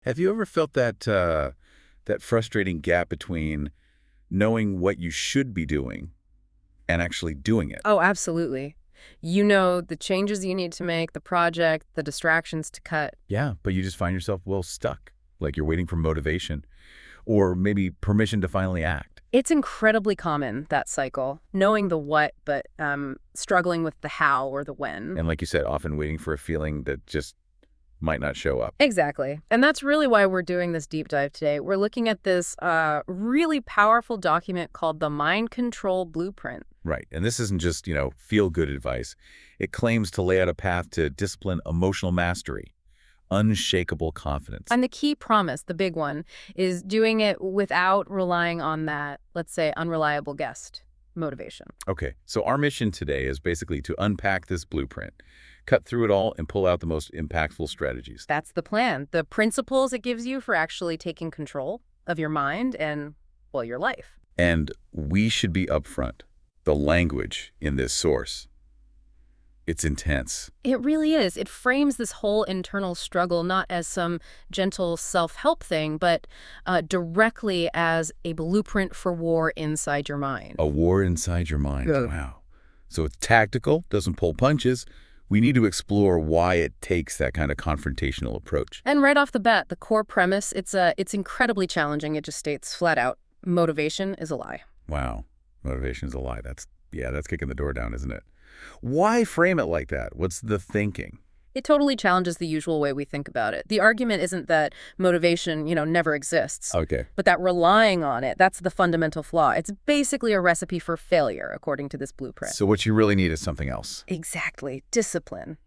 Have you ever felt that frustrating gap between knowing what you should be doing and actually doing it? Oh, absolutely. You know the changes you need to make, the project, the distractions to cut. Yeah, but you just find yourself, well, stuck, like you're waiting for motivation or maybe permission to finally act. It's incredibly common, that cycle, knowing the what, but struggling with the how or the when. And like you said, often waiting for a feeling that just might not show up. Exactly. And that's really why we're doing this deep dive today. We're looking at this really powerful document called the Mind Control Blueprint. Right. And this isn't just, feel-good advice. It claims to lay out a path to discipline emotional mastery, unshakable confidence. And the key promise, the big one, is doing it without relying on that, let's say, unreliable guest motivation. Okay, so our mission today is basically to unpack this blueprint, cut through it all, and pull out the most impactful strategies. That's the plan. The principles it gives you for actually taking control of your mind and, well, your life. And we should be upfront. The language in this source, it's intense. It really is. It frames this whole internal struggle not as some gentle self-help thing, but directly as a blueprint for war inside your mind. A war inside your mind. Yeah. Wow. So it's tactical, doesn't pull punches. We need to explore why it takes that kind of confrontational approach. And right off the bat, the core premise, it's incredibly challenging. It just states flat out, motivation is a lie. Wow. Motivation is a lie. That's kicking the door down, isn't it? Why frame it like that? What's the thinking? It totally challenges the usual way we think about it. The argument isn't that motivation, never exists, Okay. but that relying on it, that's the fundamental flaw. It's basically a recipe for failure, according to this blueprint. So what you really need is something else. Exactly. Discipline,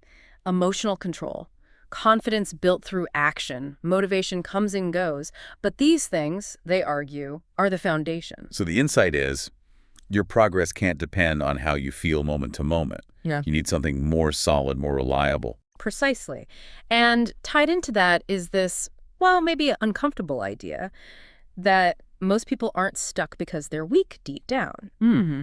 emotional control, confidence built through action. Motivation comes and goes. But these things, they argue, are the foundation. So the insight is your progress can't depend on how you feel moment to moment. Yeah. You need something more solid, more reliable. Precisely. And tied into that is this, well, maybe uncomfortable idea that most people aren't stuck because they're weak deep down,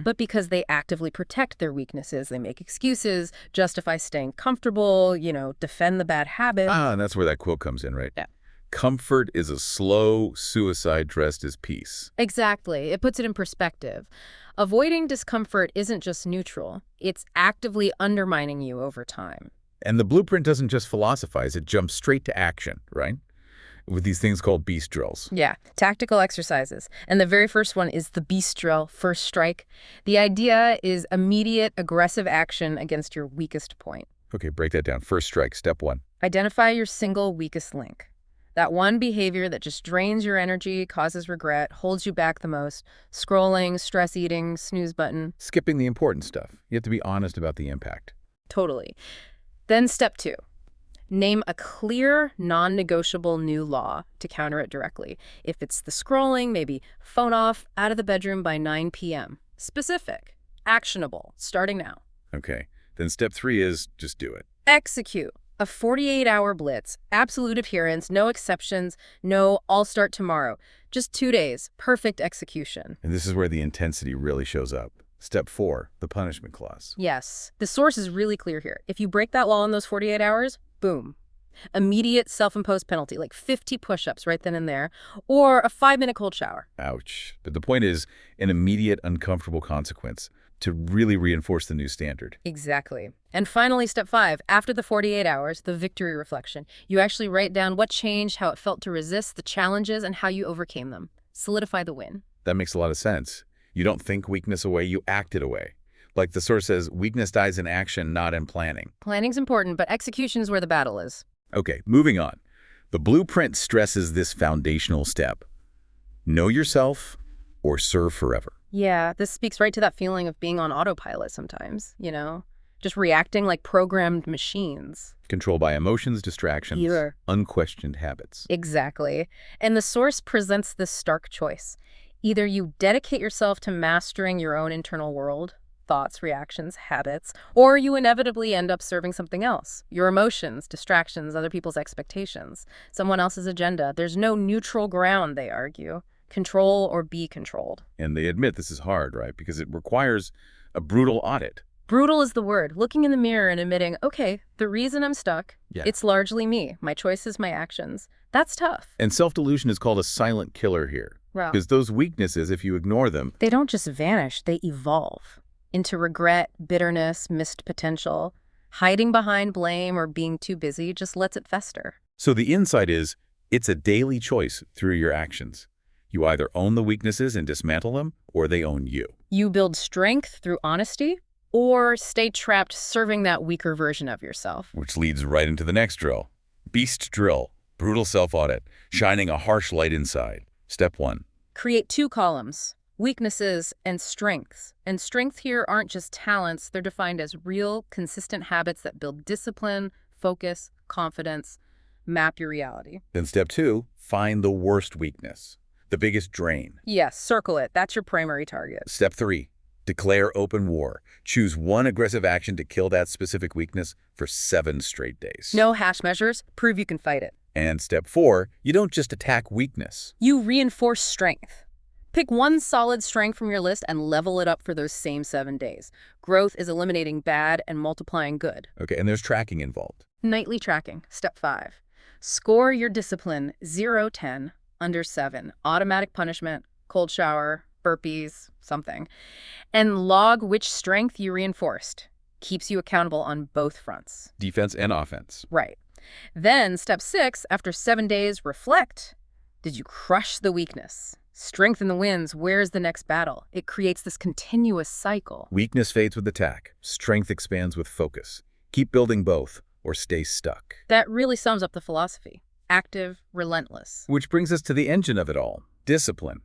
but because they actively protect their weaknesses. They make excuses, justify staying comfortable, defend the bad habits. And that's where that quote comes in, right? Yeah. Comfort is a slow suicide dressed as peace. Exactly. It puts it in perspective. Avoiding discomfort isn't just neutral. It's actively undermining you over time. And the blueprint doesn't just philosophize, it jumps straight to action, right? With these things called beast drills. Yeah, tactical exercises. And the very first one is the beast drill, first strike. The idea is immediate aggressive action against your weakest point. Okay, break that down. First strike, step one. Identify your single weakest link. That one behavior that just drains your energy, causes regret, holds you back the most. Scrolling, stress eating, snooze button. Skipping the important stuff. You have to be honest about the impact. Totally. Then step 2. Name a clear, non-negotiable new law to counter it directly. If it's the scrolling, maybe phone off, out of the bedroom by 9 p.m. Specific, actionable, starting now. Okay, then step 3 is just do it. Execute. A 48-hour blitz, absolute adherence, no exceptions, no I'll start tomorrow. Just 2 days, perfect execution. And this is where the intensity really shows up. Step 4, the punishment clause. Yes, the source is really clear here. If you break that law in those 48 hours, boom. Immediate self-imposed penalty, like 50 push-ups right then and there, or a 5-minute cold shower. Ouch. But the point is an immediate uncomfortable consequence to really reinforce the new standard. Exactly. And finally, step 5, after the 48 hours, the victory reflection. You actually write down what changed, how it felt to resist the challenges, and how you overcame them. Solidify the win. That makes a lot of sense. You don't think weakness away, you act it away. Like the source says, weakness dies in action, not in planning. Planning's important, but execution is where the battle is. Okay, moving on. The blueprint stresses this foundational step. Know yourself or serve forever. Yeah, this speaks right to that feeling of being on autopilot sometimes, just reacting like programmed machines. Controlled by emotions, distractions, Yeah. unquestioned habits. Exactly. And the source presents this stark choice. Either you dedicate yourself to mastering your own internal world, thoughts, reactions, habits, or you inevitably end up serving something else. Your emotions, distractions, other people's expectations, someone else's agenda. There's no neutral ground, they argue. Control or be controlled. And they admit this is hard, right? Because it requires a brutal audit. Brutal is the word. Looking in the mirror and admitting, okay, the reason I'm stuck, Yeah. it's largely me, my choices, my actions. That's tough. And self-delusion is called a silent killer here. Wow. Because those weaknesses, if you ignore them, They don't just vanish, they evolve into regret, bitterness, missed potential. Hiding behind blame or being too busy just lets it fester. so the insight is, it's a daily choice through your actions. You either own the weaknesses and dismantle them, or they own you. You build strength through honesty or stay trapped serving that weaker version of yourself. Which leads right into the next drill. Beast drill, brutal self-audit, shining a harsh light inside. Step 1. Create 2 columns, weaknesses and strengths. And strengths here aren't just talents, they're defined as real, consistent habits that build discipline, focus, confidence, map your reality. Then step 2, find the worst weakness, the biggest drain. Yes, circle it. That's your primary target. Step 3, declare open war. Choose one aggressive action to kill that specific weakness for 7 straight days. No hash measures, prove you can fight it. And step 4, you don't just attack weakness. You reinforce strength. Pick one solid strength from your list and level it up for those same 7 days. Growth is eliminating bad and multiplying good. Okay, and there's tracking involved. Nightly tracking. Step 5. Score your discipline 0-10, under 7. Automatic punishment, cold shower, burpees, something. And log which strength you reinforced. Keeps you accountable on both fronts. Defense and offense. Right. Then, step 6, after 7 days, reflect. Did you crush the weakness? Strengthen the wins. Where's the next battle? It creates this continuous cycle. Weakness fades with attack. Strength expands with focus. Keep building both, or stay stuck. That really sums up the philosophy. Active, relentless. Which brings us to the engine of it all, discipline.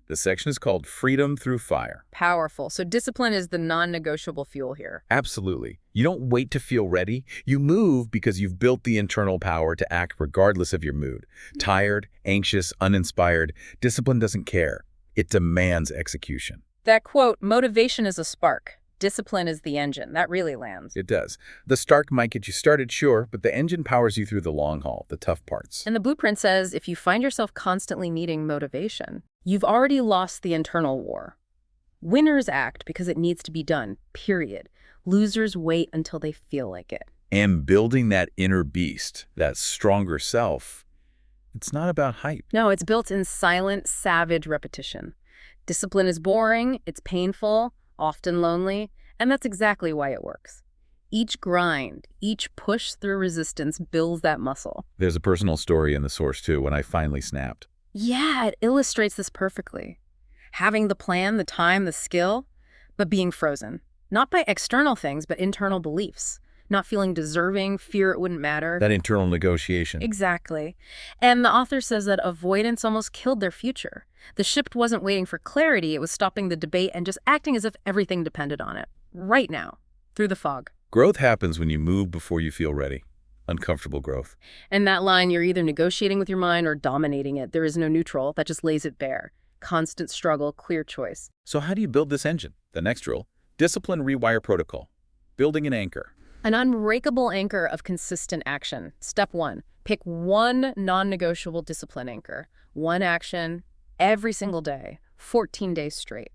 This section is called Freedom Through Fire. Powerful. So discipline is the non-negotiable fuel here. Absolutely. You don't wait to feel ready. You move because you've built the internal power to act regardless of your mood. Tired, anxious, uninspired, discipline doesn't care. It demands execution. That quote, motivation is a spark. Discipline is the engine. That really lands. It does. The start might get you started, sure, but the engine powers you through the long haul, the tough parts. And the blueprint says if you find yourself constantly needing motivation, you've already lost the internal war. Winners act because it needs to be done, period. Losers wait until they feel like it. And building that inner beast, that stronger self, it's not about hype. No, it's built in silent, savage repetition. Discipline is boring, it's painful, often lonely, and that's exactly why it works. Each grind, each push through resistance builds that muscle. There's a personal story in the source, too, when I finally snapped. Yeah, it illustrates this perfectly. Having the plan, the time, the skill, but being frozen. Not by external things, but internal beliefs. Not feeling deserving, fear it wouldn't matter. That internal negotiation. Exactly. And the author says that avoidance almost killed their future. The ship wasn't waiting for clarity, it was stopping the debate and just acting as if everything depended on it. Right now, through the fog. Growth happens when you move before you feel ready. Uncomfortable growth. And that line, you're either negotiating with your mind or dominating it. There is no neutral. That just lays it bare. Constant struggle, clear choice. So how do you build this engine? The next rule, discipline rewire protocol. Building an anchor. An unbreakable anchor of consistent action. Step 1, pick one non-negotiable discipline anchor. One action every single day, 14 days straight.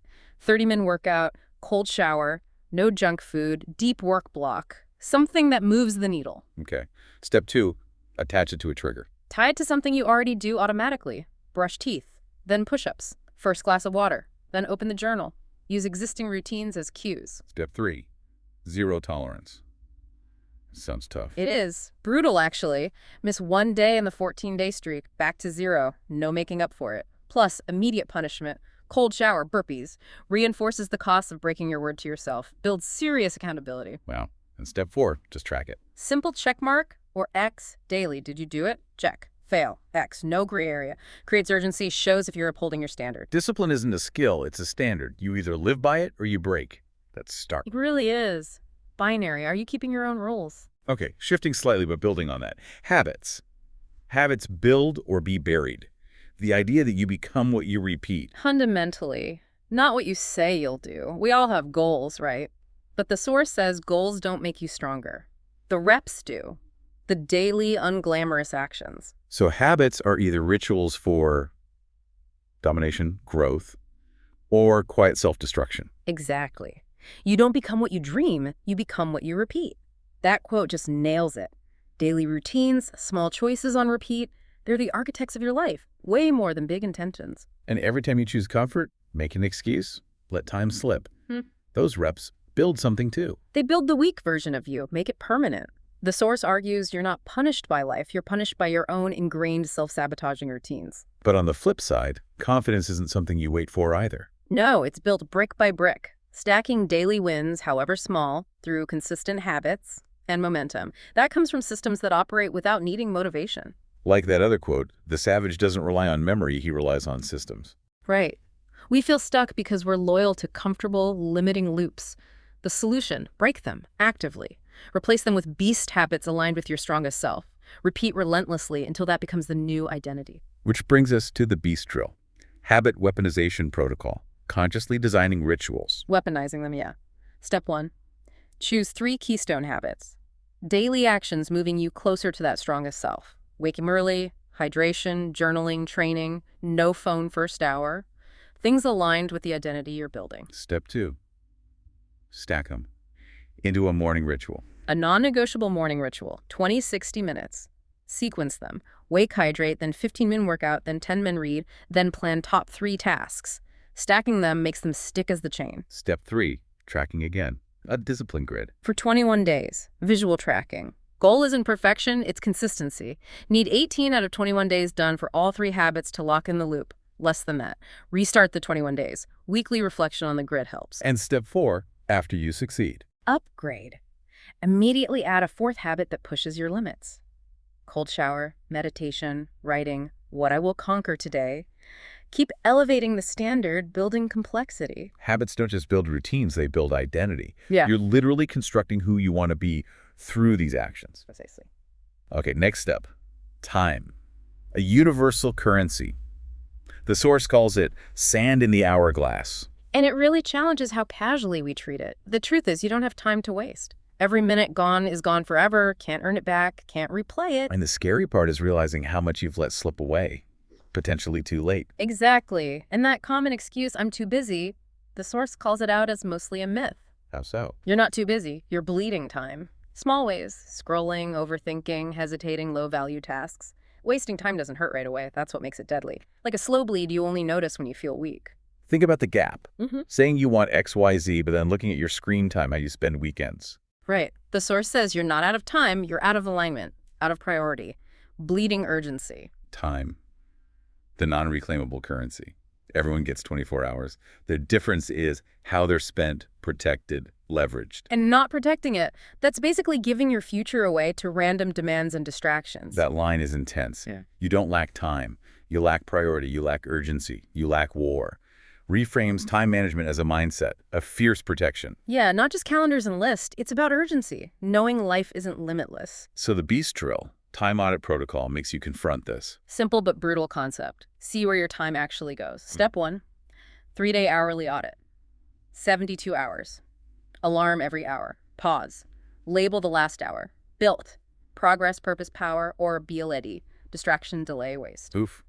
30-minute workout, cold shower, no junk food, deep work block. Something that moves the needle. Okay. Step 2, attach it to a trigger. Tie it to something you already do automatically. Brush teeth, then push-ups. First glass of water, then open the journal. Use existing routines as cues. Step 3, zero tolerance. Sounds tough. It is. Brutal, actually. Miss one day in the 14-day streak, back to 0. No making up for it. Plus, immediate punishment. Cold shower, burpees. Reinforces the cost of breaking your word to yourself. Builds serious accountability. Wow. And step 4, just track it. Simple check mark or X daily. Did you do it? Check. Fail. X. No gray area. Creates urgency, shows if you're upholding your standard. Discipline isn't a skill, it's a standard. You either live by it or you break. That's stark. It really is. Binary. Are you keeping your own rules? Okay, shifting slightly but building on that. Habits. Habits build or be buried. The idea that you become what you repeat. Fundamentally, not what you say you'll do. We all have goals, right? But the source says goals don't make you stronger. The reps do. The daily, unglamorous actions. So habits are either rituals for domination, growth, or quiet self-destruction. Exactly. You don't become what you dream, you become what you repeat. That quote just nails it. Daily routines, small choices on repeat, they're the architects of your life, way more than big intentions. And every time you choose comfort, make an excuse, let time slip. Those reps build something too. They build the weak version of you, make it permanent. The source argues you're not punished by life, you're punished by your own ingrained self-sabotaging routines. But on the flip side, confidence isn't something you wait for either. No, it's built brick by brick, stacking daily wins, however small, through consistent habits and momentum. That comes from systems that operate without needing motivation. Like that other quote, the savage doesn't rely on memory, he relies on systems. Right. We feel stuck because we're loyal to comfortable, limiting loops. The solution, break them actively. Replace them with beast habits aligned with your strongest self. Repeat relentlessly until that becomes the new identity. Which brings us to the beast drill. Habit weaponization protocol. Consciously designing rituals. Weaponizing them, yeah. Step 1. Choose 3 keystone habits. Daily actions moving you closer to that strongest self. Waking early, hydration, journaling, training, no phone first hour. Things aligned with the identity you're building. Step 2. Stack them into a morning ritual. A non-negotiable morning ritual, 20-60 minutes. Sequence them. Wake, hydrate, then 15-minute workout, then 10-minute read, then plan top 3 tasks. Stacking them makes them stick as the chain. Step 3. Tracking again. A discipline grid. For 21 days, visual tracking. Goal isn't perfection, it's consistency. Need 18 out of 21 days done for all 3 habits to lock in the loop. Less than that. Restart the 21 days. Weekly reflection on the grid helps. And step 4. After you succeed. Upgrade. Immediately add a 4th habit that pushes your limits. Cold shower, meditation, writing, what I will conquer today. Keep elevating the standard, building complexity. Habits don't just build routines, they build identity. Yeah. You're literally constructing who you want to be through these actions. Precisely. Okay, next step. Time. A universal currency. The source calls it sand in the hourglass. And it really challenges how casually we treat it. The truth is, you don't have time to waste. Every minute gone is gone forever, can't earn it back, can't replay it. And the scary part is realizing how much you've let slip away, potentially too late. Exactly. And that common excuse, I'm too busy, the source calls it out as mostly a myth. How so? You're not too busy, you're bleeding time. Small ways, scrolling, overthinking, hesitating, low-value tasks. Wasting time doesn't hurt right away, that's what makes it deadly. Like a slow bleed you only notice when you feel weak. Think about the gap. Saying you want X, Y, Z, but then looking at your screen time, how you spend weekends. Right. The source says you're not out of time, you're out of alignment, out of priority. Bleeding urgency. Time. The non-reclaimable currency. Everyone gets 24 hours. The difference is how they're spent, protected, leveraged. And not protecting it. That's basically giving your future away to random demands and distractions. That line is intense. Yeah. You don't lack time. You lack priority. You lack urgency. You lack war. Reframes time management as a mindset, a fierce protection. Yeah, not just calendars and lists. It's about urgency, knowing life isn't limitless. So the beast drill, time audit protocol, makes you confront this. Simple but brutal concept. See where your time actually goes. Step 1, 3-day hourly audit. 72 hours. Alarm every hour. Pause. Label the last hour. Built. Progress, purpose, power, or BLED. Distraction, delay, waste. Oof.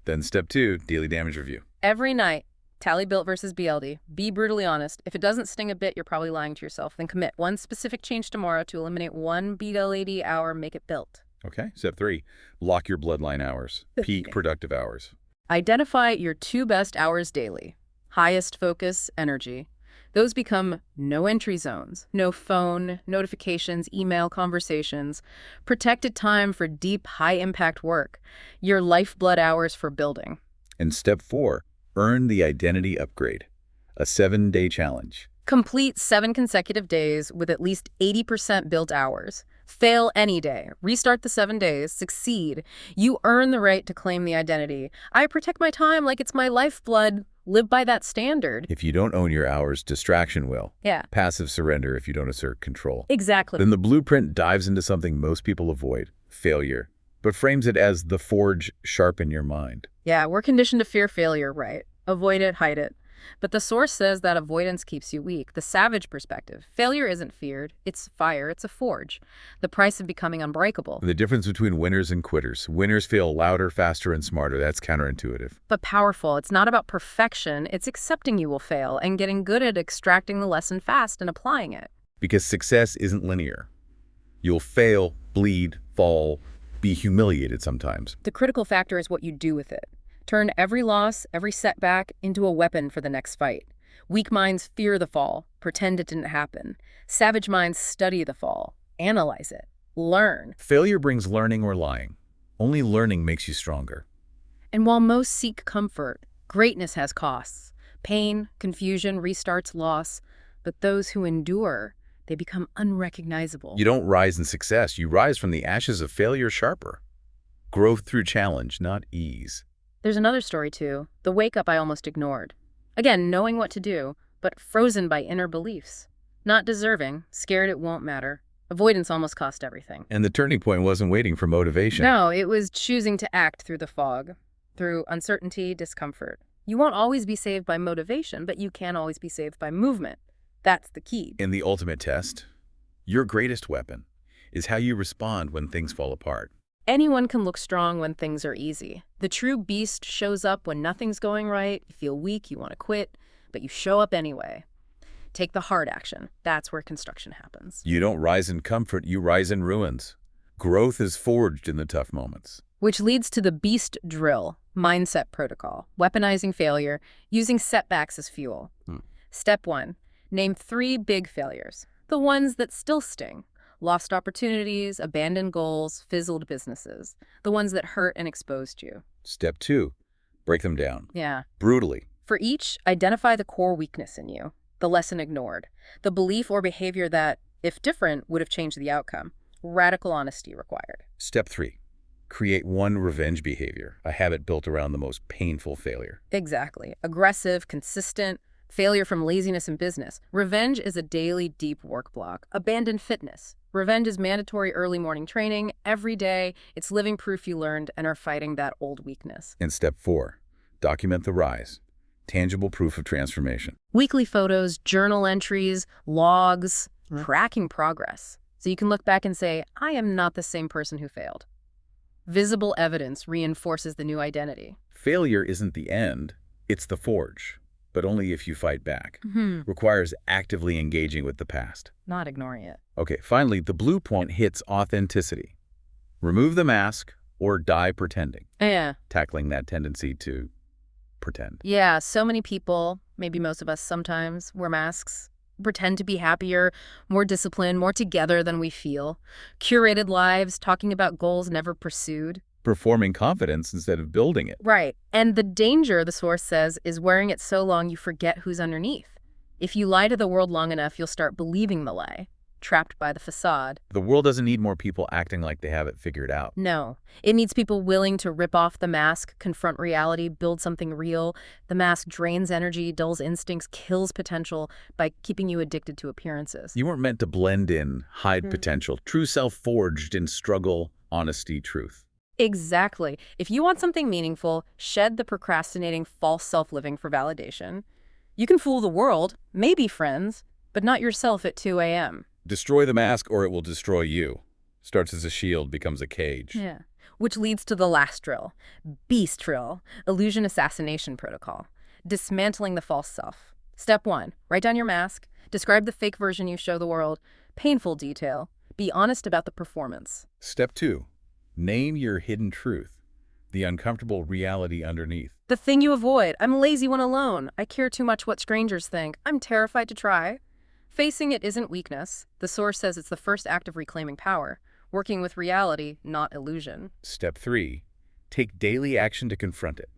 Then step 2, daily damage review. Every night, tally built versus BLD. Be brutally honest. If it doesn't sting a bit, you're probably lying to yourself. Then commit one specific change tomorrow to eliminate one BLAD hour, make it built. Okay. Step 3, lock your bloodline hours, peak productive hours. Identify your 2 best hours daily. Highest focus, energy. Those become no entry zones, no phone, notifications, email, conversations. Protected time for deep, high-impact work. Your lifeblood hours for building. And step 4, earn the identity upgrade, a 7-day challenge. Complete 7 consecutive days with at least 80% built hours. Fail any day. Restart the 7 days. Succeed. You earn the right to claim the identity. I protect my time like it's my lifeblood. Live by that standard. If you don't own your hours, distraction will. Yeah. Passive surrender if you don't assert control. Exactly. Then the blueprint dives into something most people avoid, failure, but frames it as the forge sharpen your mind. Yeah, we're conditioned to fear failure, right? Avoid it, hide it. But the source says that avoidance keeps you weak. The savage perspective. Failure isn't feared. It's fire. It's a forge. The price of becoming unbreakable. The difference between winners and quitters. Winners fail louder, faster, and smarter. That's counterintuitive. But powerful. It's not about perfection. It's accepting you will fail and getting good at extracting the lesson fast and applying it. Because success isn't linear. You'll fail, bleed, fall, be humiliated sometimes. The critical factor is what you do with it. Turn every loss, every setback, into a weapon for the next fight. Weak minds fear the fall, pretend it didn't happen. Savage minds study the fall, analyze it, learn. Failure brings learning or lying. Only learning makes you stronger. And while most seek comfort, greatness has costs. Pain, confusion, restarts, loss. But those who endure, they become unrecognizable. You don't rise in success. You rise from the ashes of failure sharper. Growth through challenge, not ease. There's another story, too. The wake-up I almost ignored. Again, knowing what to do, but frozen by inner beliefs. Not deserving, scared it won't matter. Avoidance almost cost everything. And the turning point wasn't waiting for motivation. No, it was choosing to act through the fog, through uncertainty, discomfort. You won't always be saved by motivation, but you can always be saved by movement. That's the key. In the ultimate test, your greatest weapon is how you respond when things fall apart. Anyone can look strong when things are easy. The true beast shows up when nothing's going right, you feel weak, you want to quit, but you show up anyway. Take the hard action. That's where construction happens. You don't rise in comfort, you rise in ruins. Growth is forged in the tough moments. Which leads to the beast drill, mindset protocol, weaponizing failure, using setbacks as fuel. Step 1. Name 3 big failures, the ones that still sting. Lost opportunities, abandoned goals, fizzled businesses, the ones that hurt and exposed you. Step 2. Break them down. Yeah. Brutally. For each, identify the core weakness in you, the lesson ignored, the belief or behavior that, if different, would have changed the outcome. Radical honesty required. Step 3. Create one revenge behavior, a habit built around the most painful failure. Exactly. Aggressive, consistent, failure from laziness in business. Revenge is a daily deep work block. Abandon fitness. Revenge is mandatory early morning training every day. It's living proof you learned and are fighting that old weakness. And step 4. Document the rise. Tangible proof of transformation. Weekly photos, journal entries, logs, tracking progress. So you can look back and say, I am not the same person who failed. Visible evidence reinforces the new identity. Failure isn't the end, it's the forge. But only if you fight back. Requires actively engaging with the past. Not ignoring it. Okay, finally, the blue point hits authenticity. Remove the mask or die pretending. Yeah. Tackling that tendency to pretend. Yeah, so many people, maybe most of us sometimes, wear masks, pretend to be happier, more disciplined, more together than we feel. Curated lives, talking about goals never pursued. Performing confidence instead of building it. Right. And the danger, the source says, is wearing it so long you forget who's underneath. If you lie to the world long enough, you'll start believing the lie, trapped by the facade. The world doesn't need more people acting like they have it figured out. No. It needs people willing to rip off the mask, confront reality, build something real. The mask drains energy, dulls instincts, kills potential by keeping you addicted to appearances. You weren't meant to blend in, hide potential. True self forged in struggle, honesty, truth. Exactly. If you want something meaningful, shed the procrastinating false self-living for validation. You can fool the world, maybe friends, but not yourself at 2 a.m. Destroy the mask or it will destroy you. Starts as a shield, becomes a cage. Yeah. Which leads to the last drill, beast drill, illusion assassination protocol, dismantling the false self. Step 1, write down your mask, describe the fake version you show the world, painful detail, be honest about the performance. Step 2. Name your hidden truth, the uncomfortable reality underneath. The thing you avoid. I'm lazy when alone. I care too much what strangers think. I'm terrified to try. Facing it isn't weakness. The source says it's the first act of reclaiming power, working with reality, not illusion. Step 3. Take daily action to confront it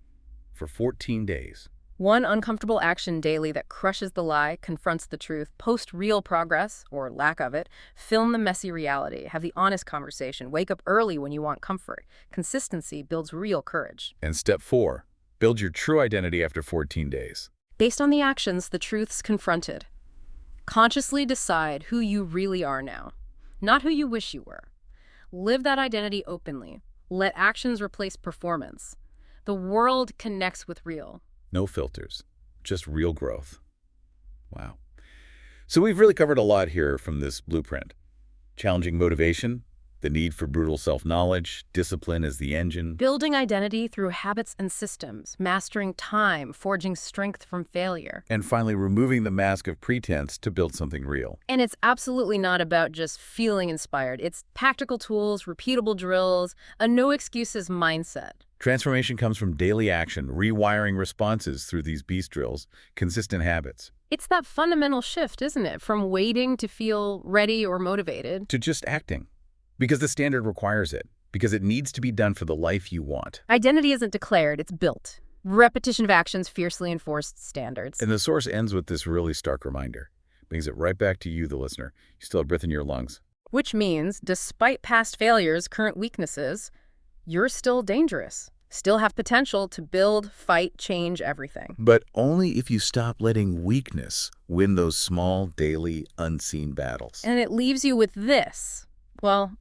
for 14 days. One uncomfortable action daily that crushes the lie, confronts the truth, post real progress, or lack of it, film the messy reality, have the honest conversation, wake up early when you want comfort. Consistency builds real courage. And step 4. Build your true identity after 14 days. Based on the actions, the truths confronted. Consciously decide who you really are now, not who you wish you were. Live that identity openly. Let actions replace performance. The world connects with real. No filters. just real growth. Wow. So we've really covered a lot here from this blueprint. Challenging motivation, the need for brutal self-knowledge, discipline as the engine. Building identity through habits and systems, mastering time, forging strength from failure. And finally, removing the mask of pretense to build something real. And it's absolutely not about just feeling inspired. It's tactical tools, repeatable drills, a no excuses mindset. Transformation comes from daily action, rewiring responses through these beast drills, consistent habits. It's that fundamental shift, isn't it? From waiting to feel ready or motivated. To just acting. Because the standard requires it. Because it needs to be done for the life you want. Identity isn't declared, it's built. Repetition of actions, fiercely enforced standards. And the source ends with this really stark reminder. Brings it right back to you, the listener. You still have breath in your lungs. Which means, despite past failures, current weaknesses, you're still dangerous. Still have potential to build, fight, change everything. But only if you stop letting weakness win those small, daily, unseen battles. And it leaves you with this, well,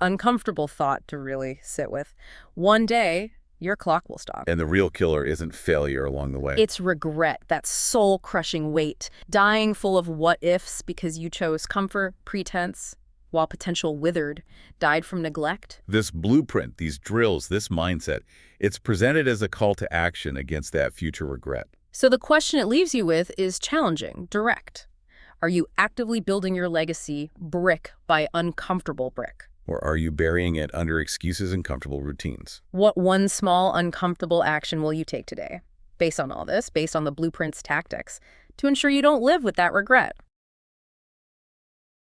uncomfortable thought to really sit with. One day, your clock will stop. And the real killer isn't failure along the way. It's regret, that soul-crushing weight, dying full of what-ifs because you chose comfort, pretense, while potential withered, died from neglect. This blueprint, these drills, this mindset, it's presented as a call to action against that future regret. So the question it leaves you with is challenging, direct. Are you actively building your legacy brick by uncomfortable brick? Or are you burying it under excuses and comfortable routines? What one small, uncomfortable action will you take today, based on all this, based on the blueprint's tactics, to ensure you don't live with that regret?